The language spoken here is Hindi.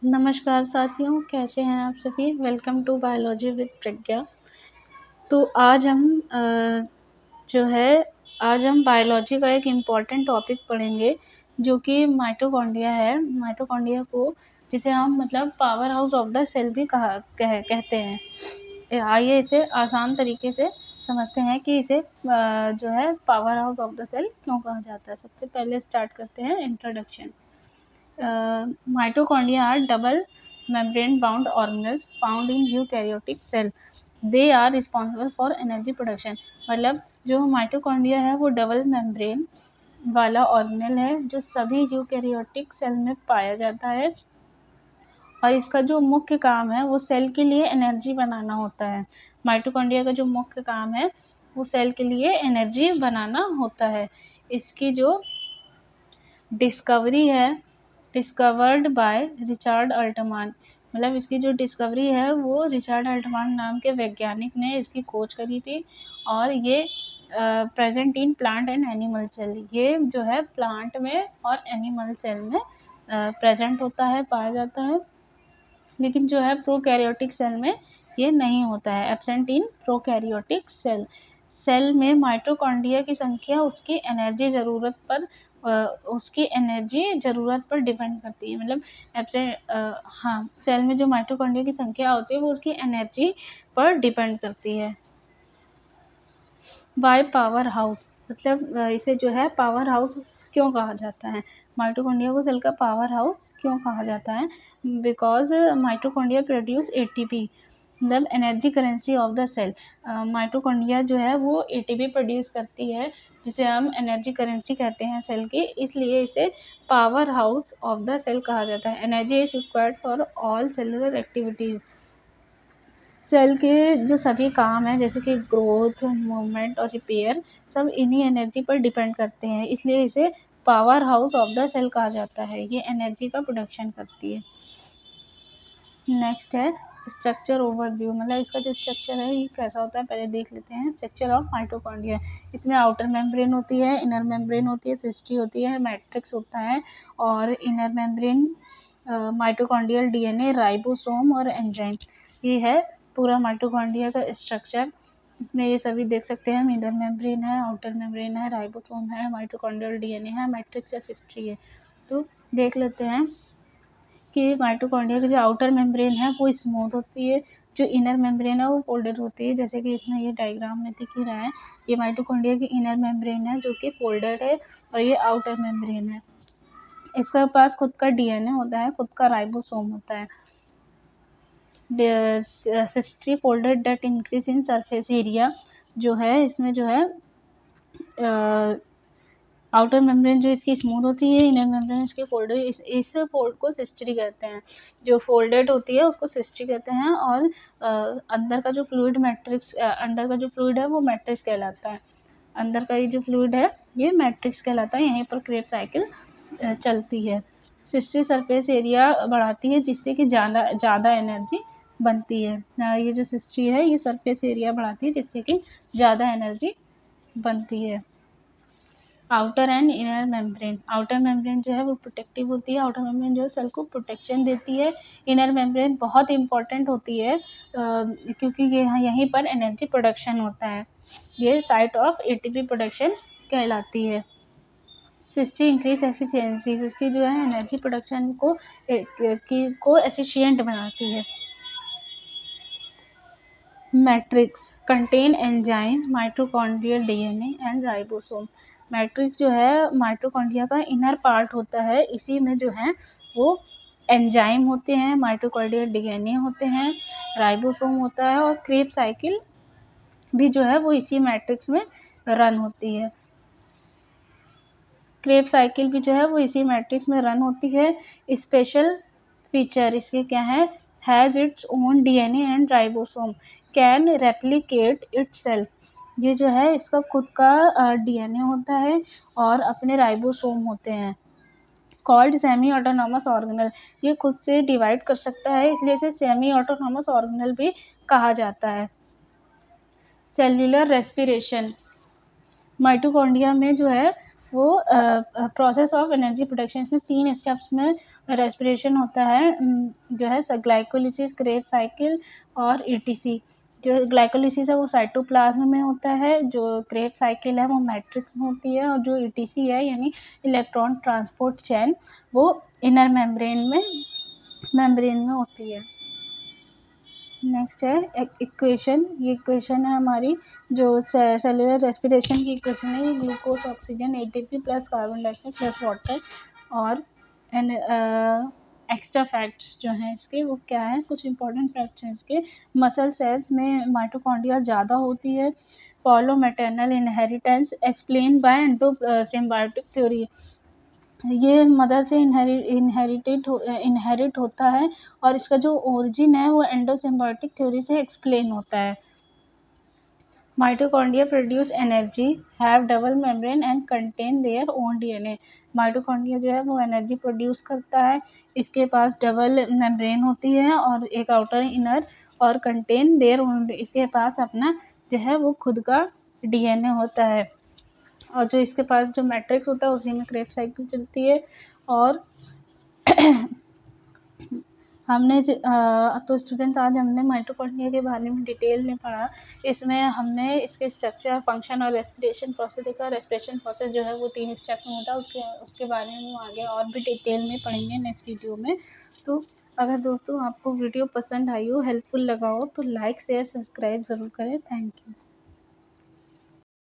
नमस्कार साथियों, कैसे हैं आप सभी। वेलकम टू बायोलॉजी विद प्रज्ञा। तो जो है आज हम बायोलॉजी का एक इम्पॉर्टेंट टॉपिक पढ़ेंगे जो कि माइटोकॉन्ड्रिया है। माइटोकॉन्ड्रिया को जिसे हम power house of the cell भी कहते हैं। आइए इसे आसान तरीके से समझते हैं कि इसे जो है power house of the cell क्यों कहा जाता है। सबसे पहले स्टार्ट करते हैं introduction. Mitochondria are double membrane bound organelles found in eukaryotic cell. They are responsible for energy production. मतलब जो माइटोकॉन्ड्रिया है वो डबल मेम्ब्रेन वाला ऑर्गेनेल है जो सभी यूकैरियोटिक सेल में पाया जाता है और इसका जो मुख्य काम है वो सेल के लिए एनर्जी बनाना होता है। माइटोकॉन्ड्रिया का जो मुख्य काम है वो सेल के लिए एनर्जी बनाना होता है। इसकी जो डिस्कवरी है डिस्कवर्ड बाय रिचर्ड अल्टमान, मतलब इसकी जो डिस्कवरी है वो रिचर्ड अल्टमान नाम के वैज्ञानिक ने इसकी खोज करी थी और ये present in plant and animal cell, ये जो है प्लांट में और एनिमल सेल में प्रेजेंट होता है, पाया जाता है। लेकिन जो है प्रोकैरियोटिक सेल में ये नहीं होता है, absent in prokaryotic cell. Cell में माइटोकॉन्ड्रिया की संख्या उसकी एनर्जी ज़रूरत पर डिपेंड करती है। मतलब हाँ, सेल में जो माइटोकॉन्ड्रिया की संख्या होती है वो उसकी एनर्जी पर डिपेंड करती है। बाय पावर हाउस, मतलब इसे जो है पावर हाउस क्यों कहा जाता है, माइटोकॉन्ड्रिया को सेल का पावर हाउस क्यों कहा जाता है। बिकॉज माइटोकॉन्ड्रिया प्रोड्यूस एटीपी, मतलब energy currency of the cell. Mitochondria जो है वो एटीपी प्रोड्यूस करती है जिसे हम एनर्जी करेंसी कहते हैं सेल की, इसलिए इसे power house of the cell कहा जाता है। Energy is required for all cellular activities, cell के जो सभी काम हैं जैसे कि ग्रोथ, मूवमेंट और रिपेयर, सब इन्हीं एनर्जी पर डिपेंड करते हैं, इसलिए इसे power house of the cell कहा जाता है। ये एनर्जी का प्रोडक्शन करती है। नेक्स्ट है स्ट्रक्चर ओवरव्यू, मतलब इसका जो स्ट्रक्चर है ये कैसा होता है पहले देख लेते हैं। स्ट्रक्चर ऑफ माइटोकॉन्ड्रिया, इसमें आउटर मेम्ब्रेन होती है, इनर मेम्ब्रेन होती है, सिस्ट्री होती है, मैट्रिक्स होता है और inner membrane mitochondrial DNA, ribosome और एंजाइम, ये है पूरा माइटोकॉन्ड्रिया का स्ट्रक्चर। इसमें ये सभी देख सकते हैं, इनर मेम्ब्रेन है, आउटर मेम्ब्रेन है, राइबोसोम है, माइटोकॉन्ड्रियल डीएनए है, मैट्रिक्स या सिस्ट्री है। तो देख लेते हैं कि माइटोकॉन्ड्रिया की जो आउटर मेम्ब्रेन है वो स्मूथ होती है, जो इनर मेम्ब्रेन है वो फोल्डेड होती है, जैसे कि इसमें ये डायग्राम में दिख ही रहा है। ये माइटोकॉन्ड्रिया की इनर मेम्ब्रेन है जो कि फोल्डेड है और ये आउटर मेम्ब्रेन है। इसके पास खुद का डीएनए होता है, खुद का राइबोसोम होता है। सिस्ट्री folded that increase in surface area, जो है इसमें जो है आउटर मेम्ब्रेन जो इसकी स्मूथ होती है, इनर मेम्ब्रेन इसकी फोल्डेड, इस फोल्ड को सिस्ट्री कहते हैं। जो फोल्डेड होती है उसको सिस्ट्री कहते हैं और अंदर का जो फ्लूइड मैट्रिक्स, अंदर का जो फ्लूइड है वो मैट्रिक्स कहलाता है। अंदर का ये जो फ्लूइड है ये मैट्रिक्स कहलाता है, यहीं पर क्रेब साइकिल चलती है। सिस्ट्री सरफेस एरिया बढ़ाती है जिससे कि ज़्यादा एनर्जी बनती है। ये जो सिस्ट्री है ये सरफेस एरिया बढ़ाती है जिससे कि ज़्यादा एनर्जी बनती है। Outer and inner membrane, outer membrane जो है वो प्रोटेक्टिव होती है, आउटर मेम्ब्रेन जो है सेल को प्रोटेक्शन देती है। इनर मेम्ब्रेन बहुत इंपॉर्टेंट होती है क्योंकि ये यहीं पर एनर्जी प्रोडक्शन होता है, ये साइट ऑफ एटीपी प्रोडक्शन कहलाती है। सिस्ट्री इंक्रीज एफिशिएंसी, सिस्ट्री जो है एनर्जी प्रोडक्शन को एफिशिएंट बनाती है। Matrix contain enzyme, mitochondrial DNA and ribosome. Matrix जो है माइटोकॉन्ड्रिया का इनर पार्ट होता है, इसी में जो है वो एंजाइम होते हैं, माइटोकॉन्ड्रियल डीएनए होते हैं, राइबोसोम होता है और क्रेब साइकिल भी जो है वो इसी मैट्रिक्स में रन होती है। क्रेब साइकिल भी जो है वो इसी मैट्रिक्स में रन होती है। स्पेशल फीचर इसके क्या है, has its own DNA and ribosome, can replicate itself, ये जो है इसका खुद का डीएनए होता है और अपने राइबोसोम होते हैं। कॉल्ड सेमी ऑटोनॉमस ऑर्गेनल, ये खुद से डिवाइड कर सकता है इसलिए इसे सेमी ऑटोनॉमस ऑर्गेनल भी कहा जाता है। सेल्यूलर रेस्पिरेशन, माइटोकॉन्ड्रिया में जो है वो प्रोसेस ऑफ एनर्जी प्रोडक्शन, इसमें 3 स्टेप्स में रेस्पिरेशन होता है, जो है ग्लाइकोलिसिस, क्रेब्स साइकिल और ईटीसी। जो ग्लाइकोलिसिस है वो साइटोप्लाज्म में होता है, जो क्रेब्स साइकिल है वो मैट्रिक्स में होती है, और जो ईटीसी है यानी इलेक्ट्रॉन ट्रांसपोर्ट चेन वो इनर मेम्ब्रेन में होती है। नेक्स्ट है इक्वेशन, ये इक्वेशन है हमारी जो सेलुलर रेस्पिरेशन की इक्वेशन है, ये glucose oxygen ATP plus carbon dioxide plus water और एन एक्स्ट्रा फैक्ट्स जो हैं इसके वो क्या है, कुछ इंपॉर्टेंट फैक्ट्स हैं इसके। मसल सेल्स में माइटोकॉन्ड्रिया ज़्यादा होती है, follow maternal inheritance, explain by endosymbiotic theory, ये मदर से इनहेरिट होता है, और इसका जो ओरिजिन है वो एंडोसिम्बायोटिक थ्योरी से एक्सप्लेन होता है। Mitochondria produce energy, have double membrane and contain their own DNA. Mitochondria जो है वो एनर्जी प्रोड्यूस करता है, इसके पास डबल मेम्ब्रेन होती है और एक आउटर इनर, और कंटेन देयर ओन, इसके पास अपना जो है वो खुद का डीएनए होता है, और जो इसके पास जो मैट्रिक्स होता है उसी में क्रेब्स साइकिल चलती है। और हमने तो स्टूडेंट्स आज हमने माइटोकॉन्ड्रिया के बारे में डिटेल में पढ़ा। इसमें हमने इसके स्ट्रक्चर, फंक्शन और रेस्पिरेशन प्रोसेस देखा। रेस्पिरेशन प्रोसेस जो है वो 3 स्टेप में होता है, उसके बारे में हम आगे और भी डिटेल में पढ़ेंगे नेक्स्ट वीडियो में। तो अगर दोस्तों आपको वीडियो पसंद आई हो, हेल्पफुल लगा हो, तो लाइक शेयर सब्सक्राइब ज़रूर करें। Thank you.